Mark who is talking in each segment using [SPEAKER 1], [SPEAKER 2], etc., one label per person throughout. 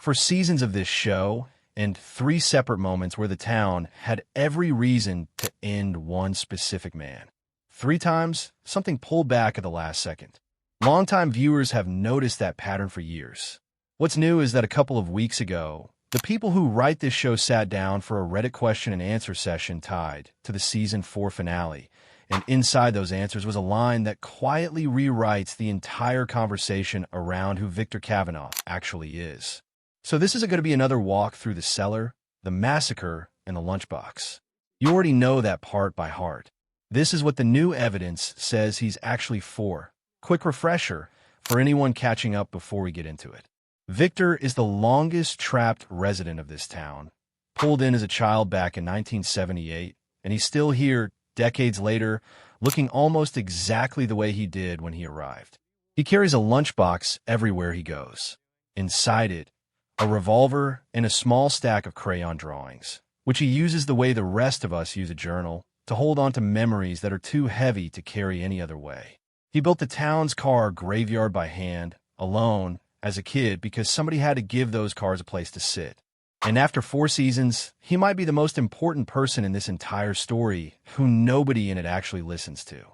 [SPEAKER 1] For seasons of this show, and 3 separate moments where the town had every reason to end one specific man. 3 times, something pulled back at the last second. Longtime viewers have noticed that pattern for years. What's new is that a couple of weeks ago, the people who write this show sat down for a Reddit question and answer session tied to the Season 4 finale, and inside those answers was a line that quietly rewrites the entire conversation around who Victor Kavanaugh actually is. So this isn't going to be another walk through the cellar, the massacre, and the lunchbox. You already know that part by heart. This is what the new evidence says he's actually for. Quick refresher for anyone catching up before we get into it. Victor is the longest trapped resident of this town, pulled in as a child back in 1978, and he's still here decades later, looking almost exactly the way he did when he arrived. He carries a lunchbox everywhere he goes. Inside it, a revolver, and a small stack of crayon drawings, which he uses the way the rest of us use a journal, to hold on to memories that are too heavy to carry any other way. He built the town's car graveyard by hand, alone, as a kid, because somebody had to give those cars a place to sit. And after 4 seasons, he might be the most important person in this entire story who nobody in it actually listens to.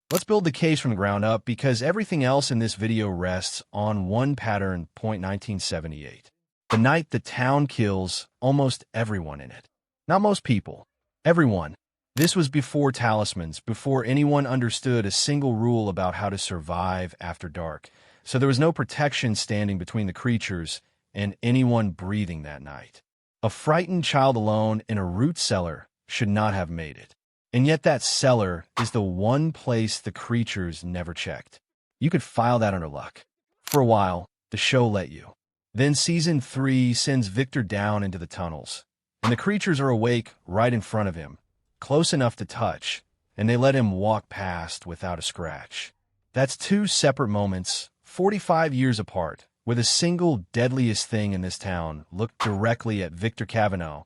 [SPEAKER 1] Let's build the case from the ground up, because everything else in this video rests on one pattern. Point 1978. The night the town kills almost everyone in it. Not most people. Everyone. This was before talismans, before anyone understood a single rule about how to survive after dark. So there was no protection standing between the creatures and anyone breathing that night. A frightened child alone in a root cellar should not have made it. And yet that cellar is the one place the creatures never checked. You could file that under luck. For a while, the show let you. Then Season 3 sends Victor down into the tunnels, and the creatures are awake right in front of him, close enough to touch, and they let him walk past without a scratch. That's 2 separate moments, 45 years apart, where the single deadliest thing in this town looked directly at Victor Kavanaugh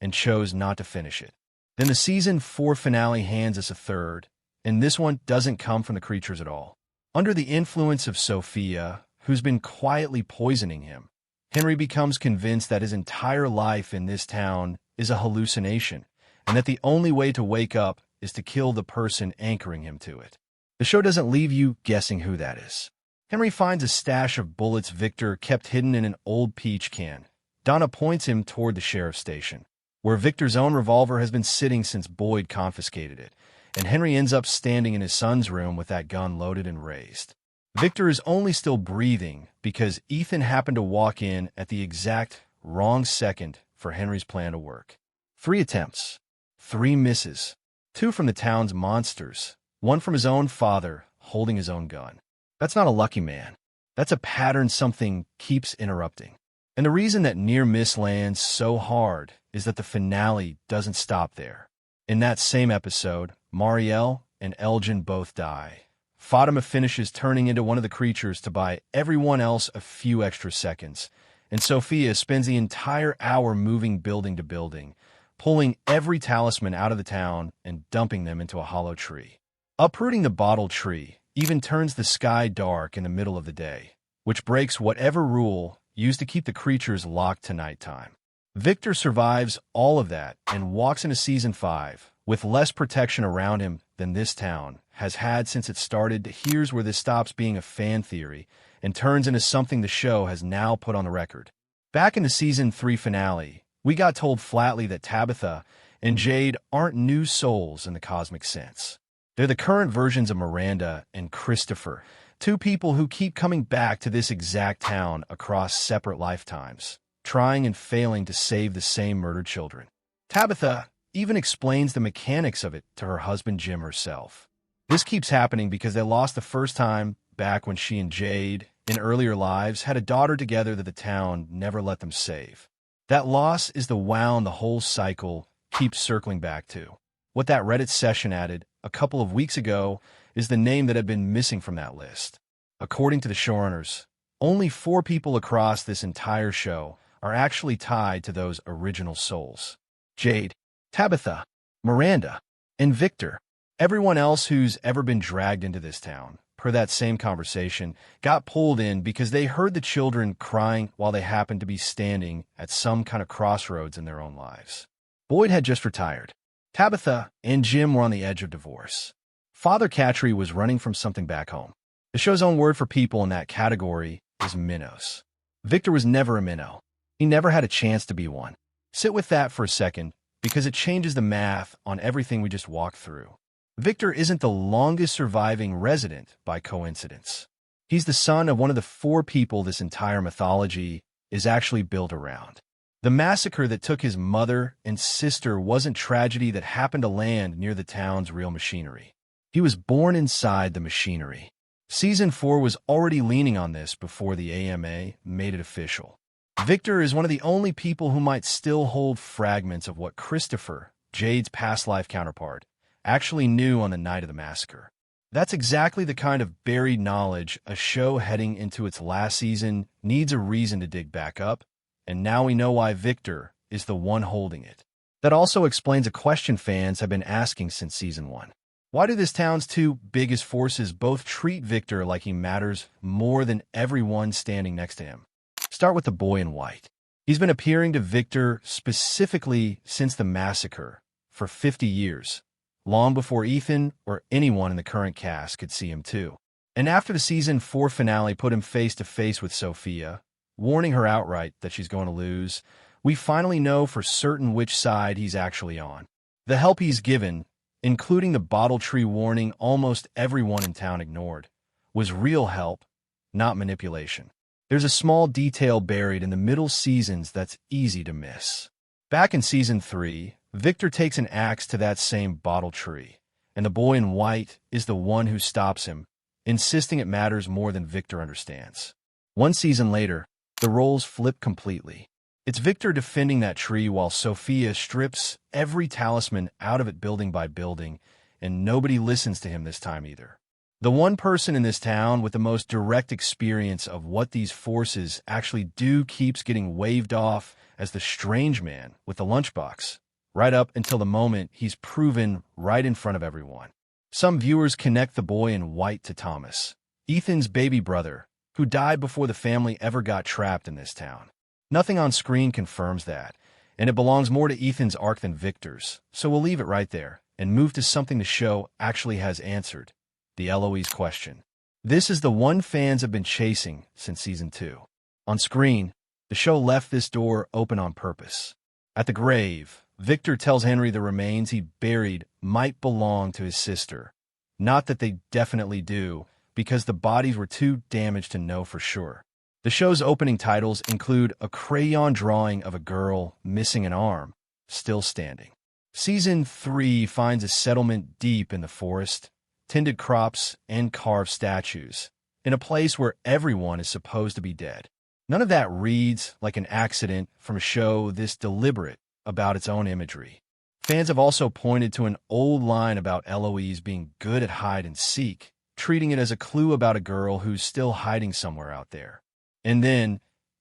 [SPEAKER 1] and chose not to finish it. Then the Season 4 finale hands us a third, and this one doesn't come from the creatures at all. Under the influence of Sophia, who's been quietly poisoning him, Henry becomes convinced that his entire life in this town is a hallucination, and that the only way to wake up is to kill the person anchoring him to it. The show doesn't leave you guessing who that is. Henry finds a stash of bullets Victor kept hidden in an old peach can. Donna points him toward the sheriff's station, where Victor's own revolver has been sitting since Boyd confiscated it, and Henry ends up standing in his son's room with that gun loaded and raised. Victor is only still breathing because Ethan happened to walk in at the exact wrong second for Henry's plan to work. 3 attempts, 3 misses, 2 from the town's monsters, 1 from his own father holding his own gun. That's not a lucky man. That's a pattern something keeps interrupting. And the reason that near miss lands so hard is that the finale doesn't stop there. In that same episode, Marielle and Elgin both die. Fatima finishes turning into one of the creatures to buy everyone else a few extra seconds, and Sophia spends the entire hour moving building to building, pulling every talisman out of the town and dumping them into a hollow tree. Uprooting the bottle tree even turns the sky dark in the middle of the day, which breaks whatever rule used to keep the creatures locked to nighttime. Victor survives all of that and walks into Season 5 with less protection around him than this town has had since it started. Here's where this stops being a fan theory and turns into something the show has now put on the record. Back in the Season 3 finale, we got told flatly that Tabitha and Jade aren't new souls in the cosmic sense. They're the current versions of Miranda and Christopher, 2 people who keep coming back to this exact town across separate lifetimes, trying and failing to save the same murdered children. Tabitha even explains the mechanics of it to her husband Jim herself. This keeps happening because they lost the first time back when she and Jade, in earlier lives, had a daughter together that the town never let them save. That loss is the wound the whole cycle keeps circling back to. What that Reddit session added a couple of weeks ago is the name that had been missing from that list. According to the showrunners, only 4 people across this entire show are actually tied to those original souls. Jade, Tabitha, Miranda, and Victor. Everyone else who's ever been dragged into this town, per that same conversation, got pulled in because they heard the children crying while they happened to be standing at some kind of crossroads in their own lives. Boyd had just retired. Tabitha and Jim were on the edge of divorce. Father Catry was running from something back home. The show's own word for people in that category is minnows. Victor was never a minnow. He never had a chance to be one. Sit with that for a second, because it changes the math on everything we just walked through. Victor isn't the longest surviving resident by coincidence. He's the son of one of the 4 people this entire mythology is actually built around. The massacre that took his mother and sister wasn't tragedy that happened to land near the town's real machinery. He was born inside the machinery. Season 4 was already leaning on this before the AMA made it official. Victor is one of the only people who might still hold fragments of what Christopher, Jade's past life counterpart, actually knew on the night of the massacre. That's exactly the kind of buried knowledge a show heading into its last season needs a reason to dig back up, and now we know why Victor is the one holding it. That also explains a question fans have been asking since Season 1. Why do this town's 2 biggest forces both treat Victor like he matters more than everyone standing next to him? Start with the boy in white. He's been appearing to Victor specifically since the massacre for 50 years, long before Ethan or anyone in the current cast could see him too. And after the Season 4 finale put him face to face with Sophia, warning her outright that she's going to lose, we finally know for certain which side he's actually on. The help he's given, including the bottle tree warning almost everyone in town ignored, was real help, not manipulation. There's a small detail buried in the middle seasons that's easy to miss. Back in Season 3, Victor takes an axe to that same bottle tree, and the boy in white is the one who stops him, insisting it matters more than Victor understands. 1 season later, the roles flip completely. It's Victor defending that tree while Sophia strips every talisman out of it building by building, and nobody listens to him this time either. The one person in this town with the most direct experience of what these forces actually do keeps getting waved off as the strange man with the lunchbox, right up until the moment he's proven right in front of everyone. Some viewers connect the boy in white to Thomas, Ethan's baby brother, who died before the family ever got trapped in this town. Nothing on screen confirms that, and it belongs more to Ethan's arc than Victor's, so we'll leave it right there and move to something the show actually has answered. The Eloise question. This is the one fans have been chasing since Season 2. On screen, the show left this door open on purpose. At the grave, Victor tells Henry the remains he buried might belong to his sister. Not that they definitely do, because the bodies were too damaged to know for sure. The show's opening titles include a crayon drawing of a girl missing an arm, still standing. Season 3 finds a settlement deep in the forest, tended crops, and carved statues, in a place where everyone is supposed to be dead. None of that reads like an accident from a show this deliberate about its own imagery. Fans have also pointed to an old line about Eloise being good at hide and seek, treating it as a clue about a girl who's still hiding somewhere out there. And then,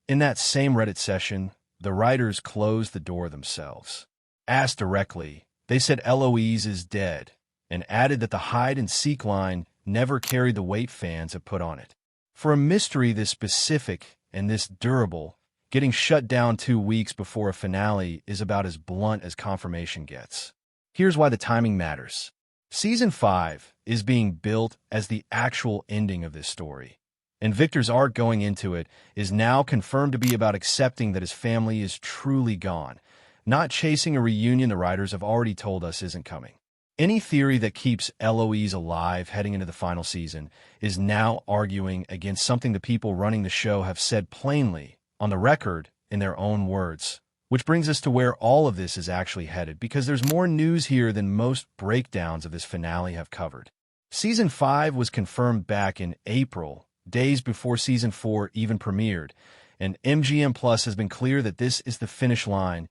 [SPEAKER 1] in that same Reddit session, the writers closed the door themselves. Asked directly, they said Eloise is dead, and added that the hide-and-seek line never carried the weight fans have put on it. For a mystery this specific and this durable, getting shut down 2 weeks before a finale is about as blunt as confirmation gets. Here's why the timing matters. Season 5 is being built as the actual ending of this story, and Victor's arc going into it is now confirmed to be about accepting that his family is truly gone, not chasing a reunion the writers have already told us isn't coming. Any theory that keeps Eloise alive heading into the final season is now arguing against something the people running the show have said plainly, on the record, in their own words. Which brings us to where all of this is actually headed, because there's more news here than most breakdowns of this finale have covered. Season 5 was confirmed back in April, days before Season 4 even premiered, and MGM Plus has been clear that this is the finish line,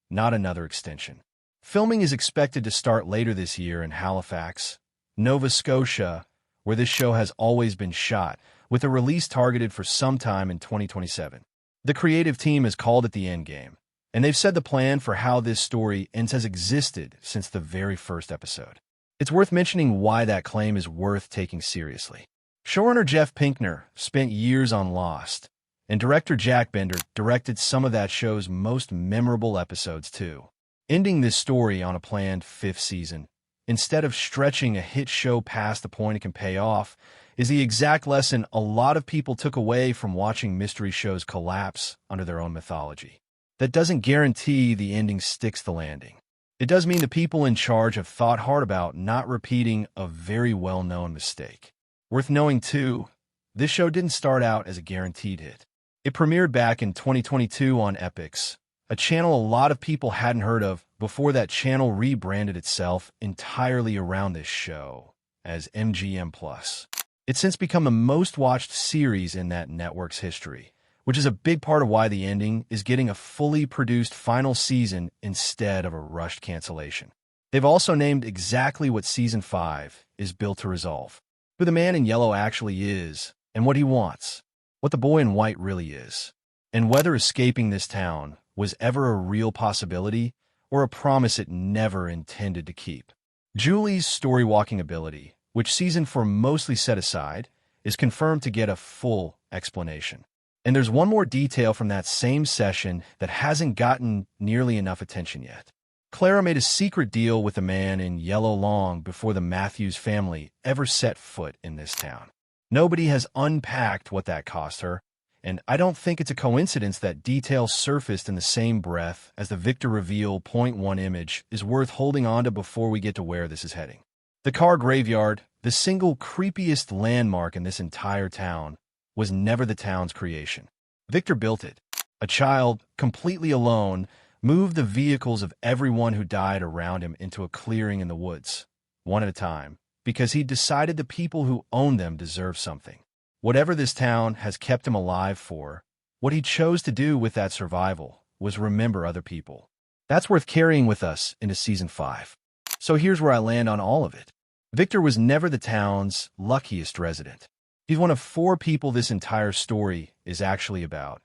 [SPEAKER 1] not another extension. Filming is expected to start later this year in Halifax, Nova Scotia, where this show has always been shot, with a release targeted for sometime in 2027. The creative team has called it the endgame, and they've said the plan for how this story ends has existed since the very first episode. It's worth mentioning why that claim is worth taking seriously. Showrunner Jeff Pinkner spent years on Lost, and director Jack Bender directed some of that show's most memorable episodes too. Ending this story on a planned 5th season, instead of stretching a hit show past the point it can pay off, is the exact lesson a lot of people took away from watching mystery shows collapse under their own mythology. That doesn't guarantee the ending sticks the landing. It does mean the people in charge have thought hard about not repeating a very well-known mistake. Worth knowing, too, this show didn't start out as a guaranteed hit. It premiered back in 2022 on Epix, a channel a lot of people hadn't heard of before that channel rebranded itself entirely around this show as MGM+. It's since become the most watched series in that network's history, which is a big part of why the ending is getting a fully produced final season instead of a rushed cancellation. They've also named exactly what Season 5 is built to resolve: who the man in yellow actually is, and what he wants, what the boy in white really is, and whether escaping this town was ever a real possibility or a promise it never intended to keep. Julie's story-walking ability, which Season 4 mostly set aside, is confirmed to get a full explanation. And there's one more detail from that same session that hasn't gotten nearly enough attention yet. Clara made a secret deal with the man in yellow long before the Matthews family ever set foot in this town. Nobody has unpacked what that cost her, and I don't think it's a coincidence that details surfaced in the same breath as the Victor reveal .1 image is worth holding on to before we get to where this is heading. The car graveyard, the single creepiest landmark in this entire town, was never the town's creation. Victor built it. A child, completely alone, moved the vehicles of everyone who died around him into a clearing in the woods, one at a time, because he decided the people who owned them deserved something. Whatever this town has kept him alive for, what he chose to do with that survival was remember other people. That's worth carrying with us into Season 5. So here's where I land on all of it. Victor was never the town's luckiest resident. He's one of 4 people this entire story is actually about,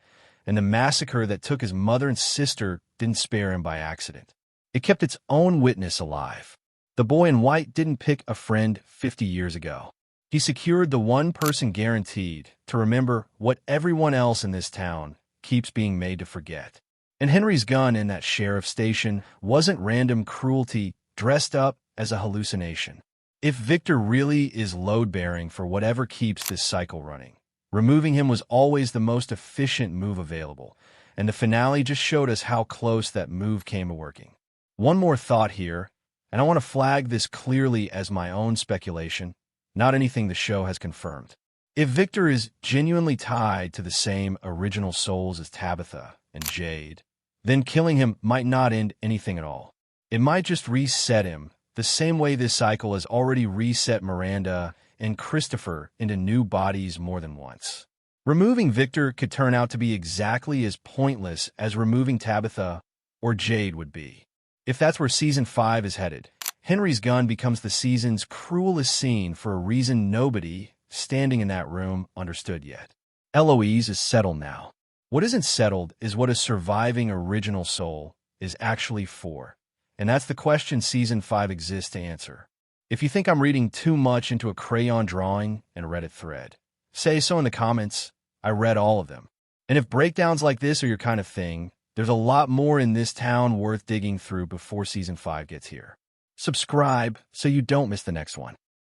[SPEAKER 1] and the massacre that took his mother and sister didn't spare him by accident. It kept its own witness alive. The boy in white didn't pick a friend 50 years ago. He secured the one person guaranteed to remember what everyone else in this town keeps being made to forget. And Henry's gun in that sheriff's station wasn't random cruelty dressed up as a hallucination. If Victor really is load-bearing for whatever keeps this cycle running, removing him was always the most efficient move available, and the finale just showed us how close that move came to working. One more thought here, and I want to flag this clearly as my own speculation, not anything the show has confirmed. If Victor is genuinely tied to the same original souls as Tabitha and Jade, then killing him might not end anything at all. It might just reset him, the same way this cycle has already reset Miranda and Christopher into new bodies more than once. Removing Victor could turn out to be exactly as pointless as removing Tabitha or Jade would be. If that's where Season 5 is headed, Henry's gun becomes the season's cruelest scene for a reason nobody standing in that room understood yet. Eloise is settled now. What isn't settled is what a surviving original soul is actually for. And that's the question Season 5 exists to answer. If you think I'm reading too much into a crayon drawing and Reddit thread, say so in the comments. I read all of them. And if breakdowns like this are your kind of thing, there's a lot more in this town worth digging through before Season 5 gets here. Subscribe so you don't miss the next one.